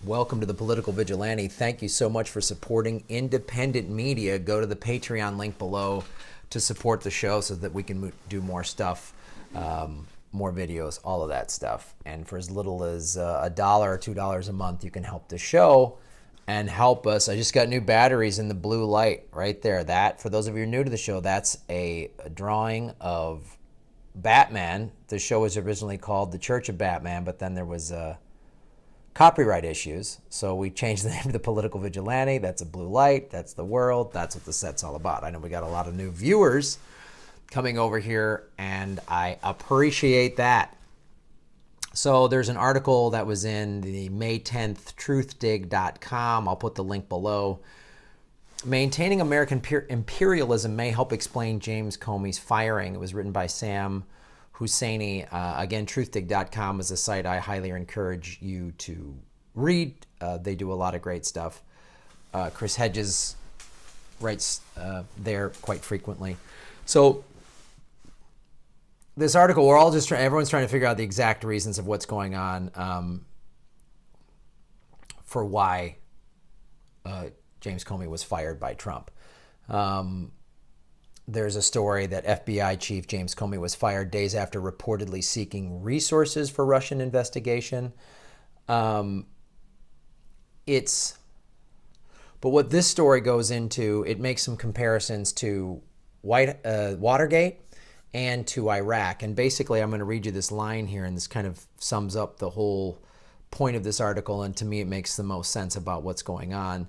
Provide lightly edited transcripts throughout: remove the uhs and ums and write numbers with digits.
Welcome to the Political Vigilante. Thank you so much for supporting independent media. Go to the Patreon link below to support the show so that we can do more stuff, more videos, all of that stuff. And for as little as $1 or $2 a month, you can help the show and help us. I just got new batteries in the blue light right there. That, for those of you who are new to the show, that's a drawing of Batman. The show was originally called The Church of Batman, but then there was copyright issues, so we changed the name to the Political Vigilante. That's a blue light. That's the world. That's what the set's all about. I know we got a lot of new viewers coming over here, and I appreciate that. So there's an article that was in the May 10th Truthdig.com. I'll put the link below. Maintaining American imperialism may help explain James Comey's firing. It was written by Sam Husseini. Again, Truthdig.com is a site I highly encourage you to read. They do a lot of great stuff. Chris Hedges writes there quite frequently. So this article, we're all just everyone's trying to figure out the exact reasons of what's going on for why James Comey was fired by Trump. There's a story that FBI Chief James Comey was fired days after reportedly seeking resources for Russian investigation. But what this story goes into, it makes some comparisons to Watergate and to Iraq. And basically, I'm going to read you this line here, and this kind of sums up the whole point of this article, and to me, it makes the most sense about what's going on.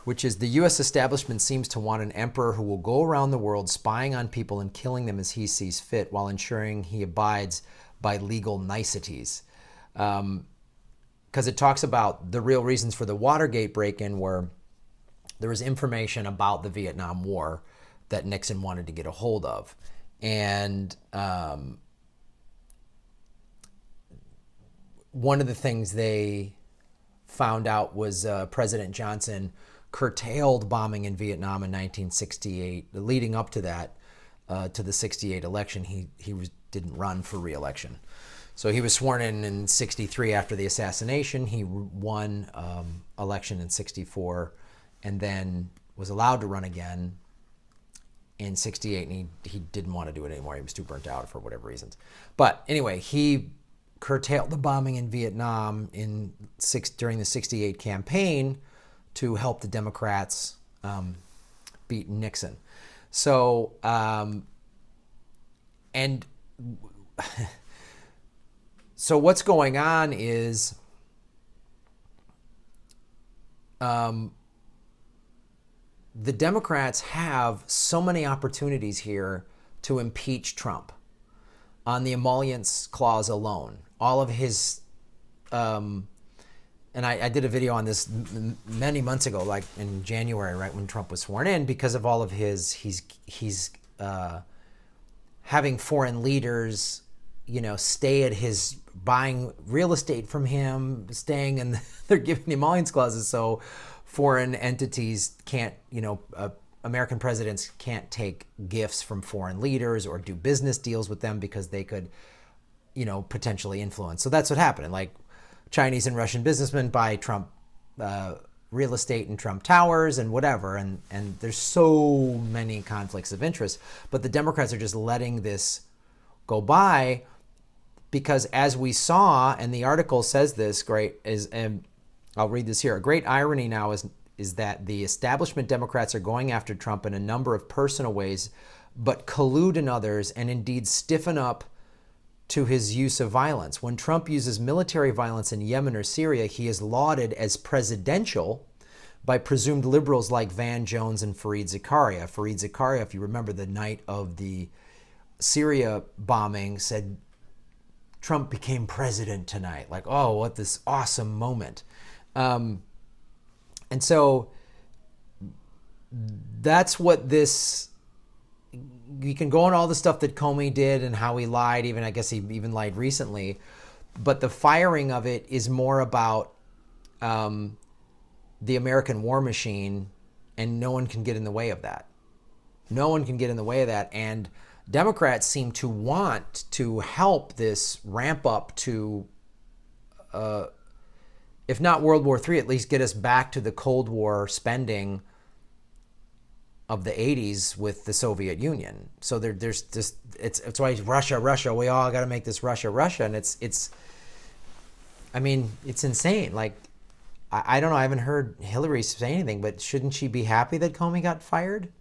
Which is, the U.S. establishment seems to want an emperor who will go around the world spying on people and killing them as he sees fit while ensuring he abides by legal niceties. Because it talks about the real reasons for the Watergate break-in, where there was information about the Vietnam War that Nixon wanted to get a hold of. And one of the things they found out was President Johnson curtailed bombing in Vietnam in 1968. Leading up to that, to the 68 election, he didn't run for re-election. So he was sworn in 63 after the assassination. He won election in 64 and then was allowed to run again in 68, and he didn't want to do it anymore. He was too burnt out for whatever reasons. But anyway, he curtailed the bombing in Vietnam during the 68 campaign to help the Democrats beat Nixon. So, so what's going on is the Democrats have so many opportunities here to impeach Trump on the emollients clause alone. All of his, and I did a video on this many months ago, like in January, right when Trump was sworn in, because of all of he's having foreign leaders, stay at his, buying real estate from him, staying, and they're giving the emollients clauses, so foreign entities can't, American presidents can't take gifts from foreign leaders or do business deals with them because they could, potentially influence. So that's what happened. Like Chinese and Russian businessmen buy Trump real estate in Trump Towers and whatever. And there's so many conflicts of interest. But the Democrats are just letting this go by because, as we saw, and the article says this, and I'll read this here. A great irony now is that the establishment Democrats are going after Trump in a number of personal ways, but collude in others and indeed stiffen up to his use of violence. When Trump uses military violence in Yemen or Syria, he is lauded as presidential by presumed liberals like Van Jones and Fareed Zakaria. Fareed Zakaria, if you remember, the night of the Syria bombing, said Trump became president tonight. Like, oh, what this awesome moment. And so that's what this, you can go on all the stuff that Comey did and how he lied, even, I guess he even lied recently, but the firing of it is more about the American war machine, and no one can get in the way of that. No one can get in the way of that. And Democrats seem to want to help this ramp up to if not World War III, at least get us back to the Cold War spending of the 80s with the Soviet Union. So there's this, it's why Russia, we all got to make this Russia. And it's insane. Like, I don't know, I haven't heard Hillary say anything, but shouldn't she be happy that Comey got fired?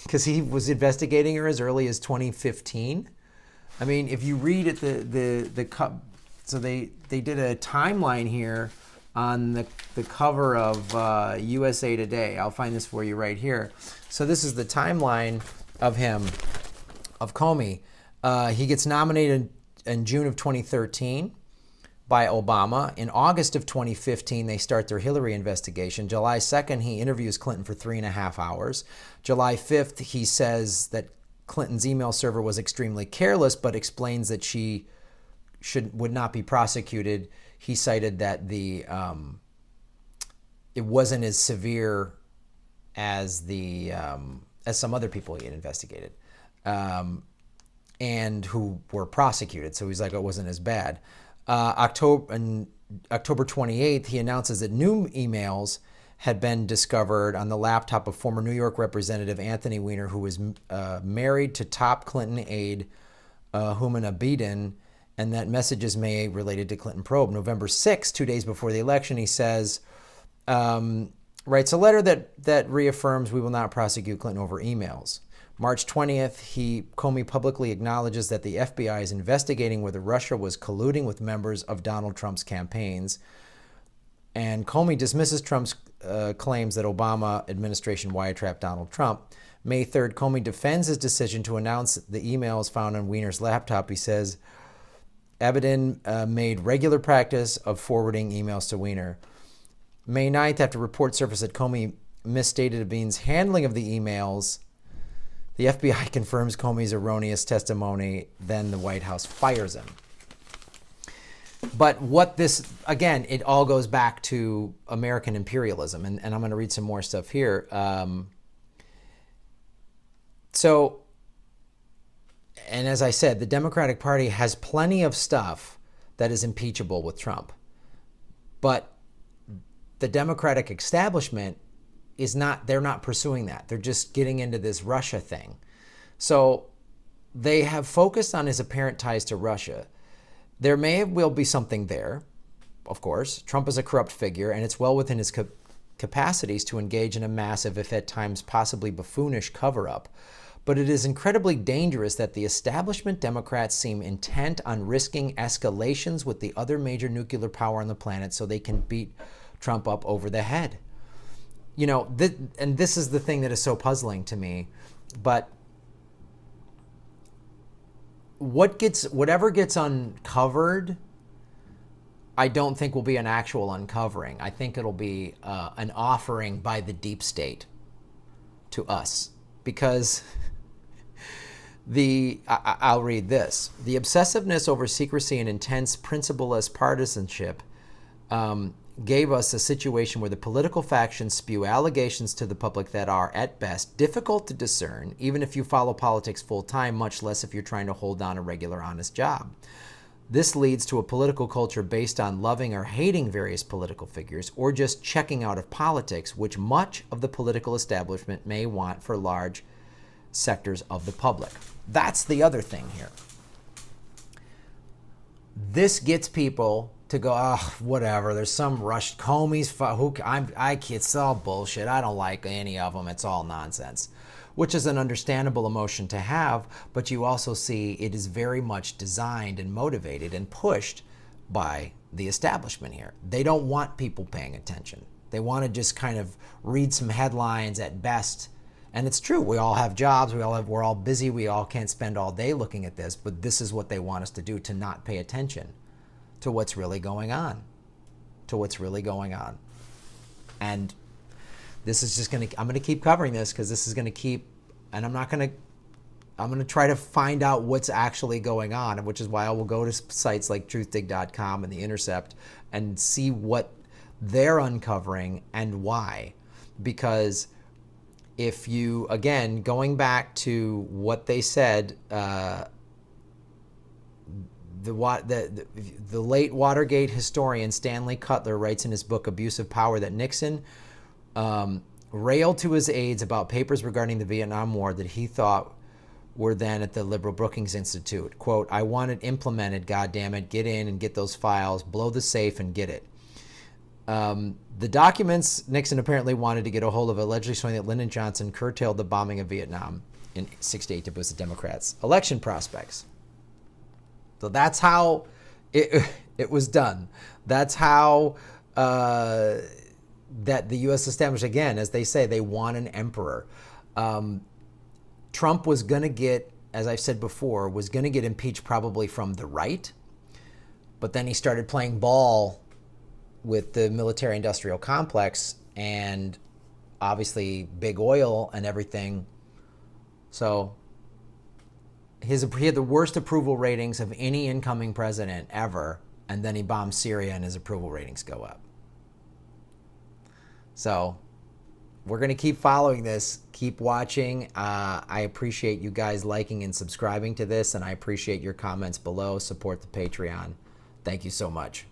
Because he was investigating her as early as 2015. I mean, if you read at so they did a timeline here on the cover of USA Today. I'll find this for you right here. So this is the timeline of him, of Comey. He gets nominated in June of 2013 by Obama. In August of 2015, they start their Hillary investigation. July 2nd, he interviews Clinton for 3.5 hours. July 5th, he says that Clinton's email server was extremely careless, but explains that she would not be prosecuted. He cited that it wasn't as severe as as some other people he had investigated, and who were prosecuted. So he's like, it wasn't as bad. October 28th, he announces that new emails had been discovered on the laptop of former New York Representative Anthony Weiner, who was married to top Clinton aide Huma Abedin, and that messages may related to Clinton probe. November 6th, 2 days before the election, he says, writes a letter that reaffirms we will not prosecute Clinton over emails. March 20th, Comey publicly acknowledges that the FBI is investigating whether Russia was colluding with members of Donald Trump's campaigns. And Comey dismisses Trump's claims that Obama administration wiretrapped Donald Trump. May 3rd, Comey defends his decision to announce the emails found on Weiner's laptop. He says, Abedin made regular practice of forwarding emails to Weiner. May 9th, after reports surfaced that Comey misstated Abedin's handling of the emails, the FBI confirms Comey's erroneous testimony. Then the White House fires him. But what this, again, it all goes back to American imperialism. And I'm going to read some more stuff here. And as I said, the Democratic Party has plenty of stuff that is impeachable with Trump. But the Democratic establishment they're not pursuing that. They're just getting into this Russia thing. So they have focused on his apparent ties to Russia. There will be something there, of course. Trump is a corrupt figure, and it's well within his capacities to engage in a massive, if at times possibly buffoonish, cover-up. But it is incredibly dangerous that the establishment Democrats seem intent on risking escalations with the other major nuclear power on the planet so they can beat Trump up over the head. You know, and this is the thing that is so puzzling to me, but whatever gets uncovered, I don't think will be an actual uncovering. I think it'll be an offering by the deep state to us, because I'll read this. The obsessiveness over secrecy and intense principleless partisanship gave us a situation where the political factions spew allegations to the public that are, at best, difficult to discern, even if you follow politics full-time, much less if you're trying to hold down a regular, honest job. This leads to a political culture based on loving or hating various political figures, or just checking out of politics, which much of the political establishment may want for large sectors of the public. That's the other thing here. This gets people to go, oh, whatever. There's some rushed Comey's. It's all bullshit. I don't like any of them. It's all nonsense, which is an understandable emotion to have. But you also see it is very much designed and motivated and pushed by the establishment here. They don't want people paying attention. They want to just kind of read some headlines at best. And it's true. We all have jobs. We're all busy. We all can't spend all day looking at this. But this is what they want us to do, to not pay attention to what's really going on, And this is just I'm going to keep covering this, because this is going to keep, and I'm going to try to find out what's actually going on, which is why I will go to sites like Truthdig.com and The Intercept and see what they're uncovering and why. Because if you, again, going back to what they said, the late Watergate historian Stanley Cutler writes in his book Abuse of Power that Nixon railed to his aides about papers regarding the Vietnam War that he thought were then at the liberal Brookings Institute. Quote, "I want it implemented, goddammit, get in and get those files, blow the safe and get it." The documents Nixon apparently wanted to get a hold of allegedly showing that Lyndon Johnson curtailed the bombing of Vietnam in 68 to boost the Democrats' election prospects. So that's how it was done. That's how that the U.S. established, again, as they say, they want an emperor. Trump was going to get, as I've said before, was going to get impeached probably from the right, but then he started playing ball with the military-industrial complex and obviously big oil and everything. So he had the worst approval ratings of any incoming president ever, and then he bombs Syria and his approval ratings go up. So we're going to keep following this, keep watching. I appreciate you guys liking and subscribing to this, and I appreciate your comments below. Support the Patreon. Thank you so much.